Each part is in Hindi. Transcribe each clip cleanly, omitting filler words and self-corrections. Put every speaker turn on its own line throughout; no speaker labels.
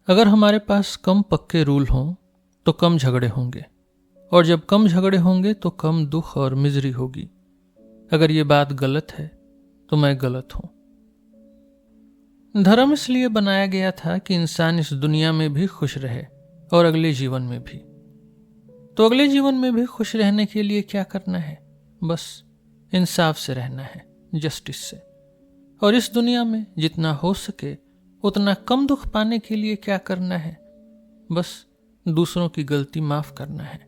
अगर हमारे पास कम पक्के रूल हों तो कम झगड़े होंगे, और जब कम झगड़े होंगे तो कम दुख और मिजरी होगी। अगर ये बात गलत है तो मैं गलत हूं। धर्म इसलिए बनाया गया था कि इंसान इस दुनिया में भी खुश रहे और अगले जीवन में भी। तो अगले जीवन में भी खुश रहने के लिए क्या करना है? बस इंसाफ से रहना है, जस्टिस से। और इस दुनिया में जितना हो सके उतना कम दुख पाने के लिए क्या करना है? बस दूसरों की गलती माफ करना है।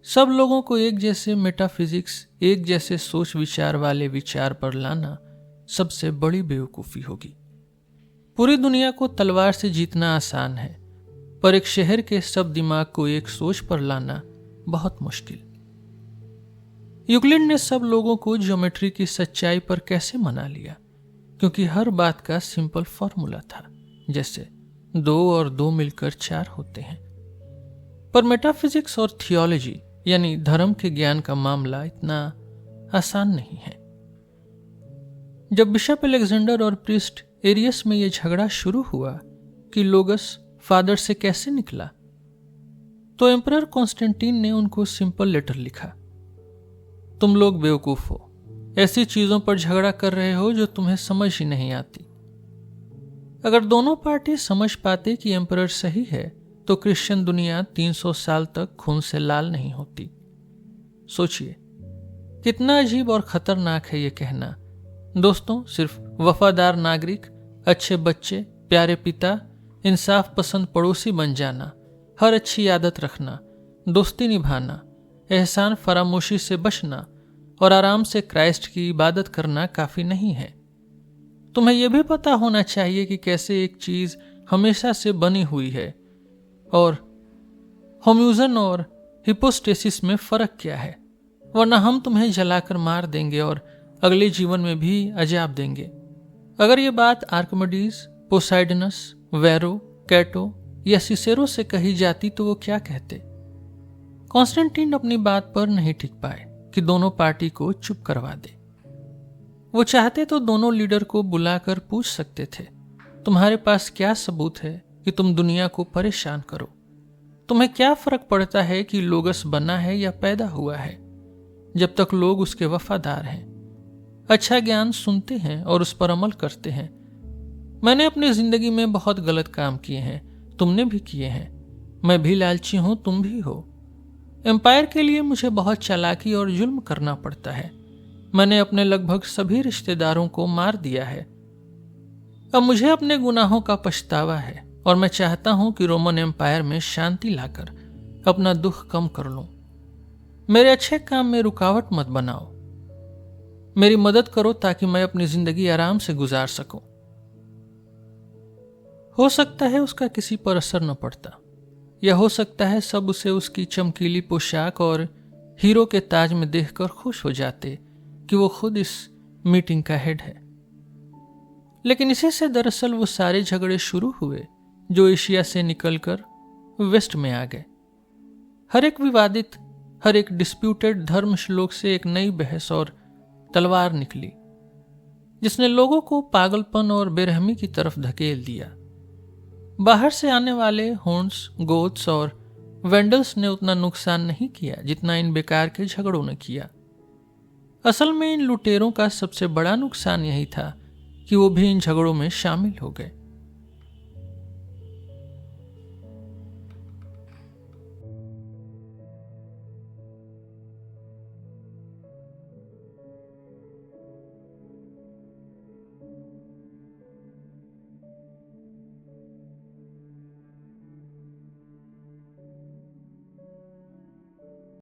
सब लोगों को एक जैसे मेटाफिजिक्स, एक जैसे सोच विचार वाले विचार पर लाना सबसे बड़ी बेवकूफ़ी होगी। पूरी दुनिया को तलवार से जीतना आसान है, पर एक शहर के सब दिमाग को एक सोच पर लाना बहुत मुश्किल। यूक्लिड ने सब लोगों को ज्योमेट्री की सच्चाई पर कैसे मना लिया? क्योंकि हर बात का सिंपल फॉर्मूला था, जैसे 2 और 2 मिलकर 4 होते हैं। पर मेटाफिजिक्स और थियोलॉजी यानी धर्म के ज्ञान का मामला इतना आसान नहीं है। जब बिशप अलेक्जेंडर और प्रीस्ट एरियस में यह झगड़ा शुरू हुआ कि लोगस फादर से कैसे निकला, तो एम्परर कॉन्स्टेंटीन ने उनको सिंपल लेटर लिखा, तुम लोग बेवकूफ हो, ऐसी चीजों पर झगड़ा कर रहे हो जो तुम्हें समझ ही नहीं आती। अगर दोनों पार्टी समझ पाते कि एम्परर सही है तो क्रिश्चियन दुनिया 300 साल तक खून से लाल नहीं होती। सोचिए कितना अजीब और खतरनाक है ये कहना। दोस्तों, सिर्फ वफादार नागरिक, अच्छे बच्चे, प्यारे पिता, इंसाफ पसंद पड़ोसी बन जाना, हर अच्छी आदत रखना, दोस्ती निभाना, एहसान फरामोशी से बचना और आराम से क्राइस्ट की इबादत करना काफी नहीं है। तुम्हें यह भी पता होना चाहिए कि कैसे एक चीज हमेशा से बनी हुई है और होम्यूजन और हिपोस्टेसिस में फर्क क्या है, वरना हम तुम्हें जलाकर मार देंगे और अगले जीवन में भी अजाब देंगे। अगर ये बात आर्किमिडीज, पोसाइडनस, वेरो, कैटो या सिसेरो से कही जाती तो वो क्या कहते? कॉन्स्टेंटीन अपनी बात पर नहीं टिक पाए कि दोनों पार्टी को चुप करवा दे। वो चाहते तो दोनों लीडर को बुलाकर पूछ सकते थे, तुम्हारे पास क्या सबूत है कि तुम दुनिया को परेशान करो? तुम्हें क्या फर्क पड़ता है कि लोगस बना है या पैदा हुआ है, जब तक लोग उसके वफादार हैं, अच्छा ज्ञान सुनते हैं और उस पर अमल करते हैं। मैंने अपनी जिंदगी में बहुत गलत काम किए हैं, तुमने भी किए हैं। मैं भी लालची हूं, तुम भी हो। एम्पायर के लिए मुझे बहुत चालाकी और जुल्म करना पड़ता है। मैंने अपने लगभग सभी रिश्तेदारों को मार दिया है। अब मुझे अपने गुनाहों का पछतावा है और मैं चाहता हूं कि रोमन एम्पायर में शांति लाकर अपना दुख कम कर लूं। मेरे अच्छे काम में रुकावट मत बनाओ। मेरी मदद करो ताकि मैं अपनी जिंदगी आराम से गुजार सकूं। हो सकता है उसका किसी पर असर न पड़ता, या हो सकता है सब उसे उसकी चमकीली पोशाक और हीरो के ताज में देखकर खुश हो जाते कि वो खुद इस मीटिंग का हेड है। लेकिन इसी से दरअसल वो सारे झगड़े शुरू हुए जो एशिया से निकलकर वेस्ट में आ गए। हर एक विवादित, हर एक डिस्प्यूटेड धर्म श्लोक से एक नई बहस और तलवार निकली, जिसने लोगों को पागलपन और बेरहमी की तरफ धकेल दिया। बाहर से आने वाले होन्स, गोथ्स और वेंडल्स ने उतना नुकसान नहीं किया जितना इन बेकार के झगड़ों ने किया। असल में इन लुटेरों का सबसे बड़ा नुकसान यही था कि वो भी इन झगड़ों में शामिल हो गए।